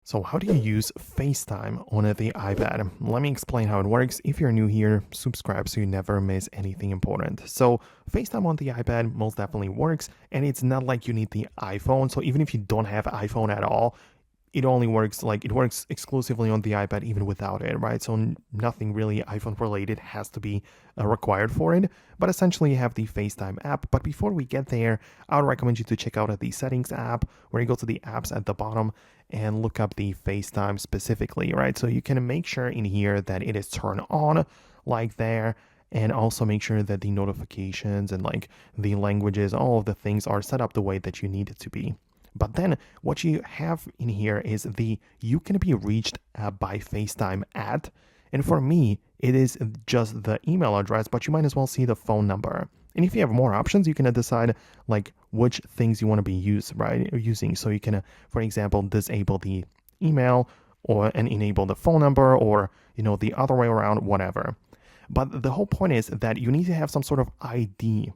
So how do you use FaceTime on the iPad? Let me explain how it works. If you're new here, subscribe so you never miss anything important. So FaceTime on the iPad most definitely works, and it's not like you need the iPhone. So even if you don't have iPhone at all, it only works it works exclusively on the iPad even without it, right? So nothing really iPhone related has to be required for it. But essentially you have the FaceTime app. But before we get there, I would recommend you to check out the settings app where you go to the apps at the bottom and look up the FaceTime specifically, right? So you can make sure in here that it is turned on like there, and also make sure that the notifications and the languages, all of the things are set up the way that you need it to be. But then what you have in here is the you can be reached by FaceTime at, and for me, it is just the email address, but you might as well see the phone number. And if you have more options, you can decide which things you want to be using. So you can, for example, disable the email and enable the phone number, or the other way around, whatever. But the whole point is that you need to have some sort of ID,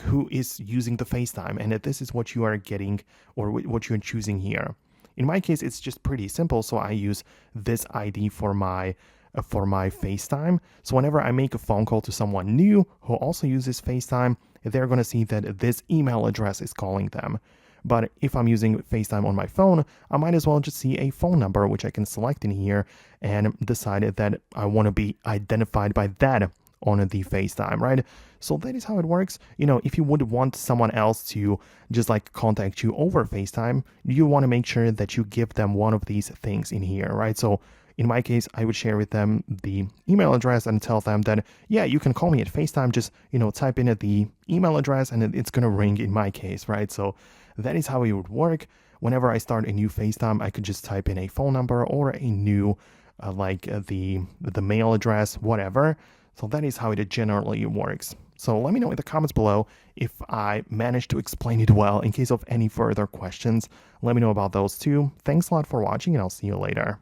who is using the FaceTime, and that this is what you are getting or what you're choosing here. In my case, it's just pretty simple. So I use this ID for my FaceTime. So whenever I make a phone call to someone new who also uses FaceTime, they're going to see that this email address is calling them. But if I'm using FaceTime on my phone, I might as well just see a phone number, which I can select in here and decide that I want to be identified by that on the FaceTime, right? So that is how it works. If you would want someone else to just contact you over FaceTime, you want to make sure that you give them one of these things in here, right? So in my case, I would share with them the email address and tell them that, yeah, you can call me at FaceTime. Just, type in the email address and it's going to ring in my case, right? So that is how it would work. Whenever I start a new FaceTime, I could just type in a phone number or a new, the mail address, whatever. So that is how it generally works. So let me know in the comments below if I managed to explain it well. In case of any further questions, let me know about those too. Thanks a lot for watching, and I'll see you later.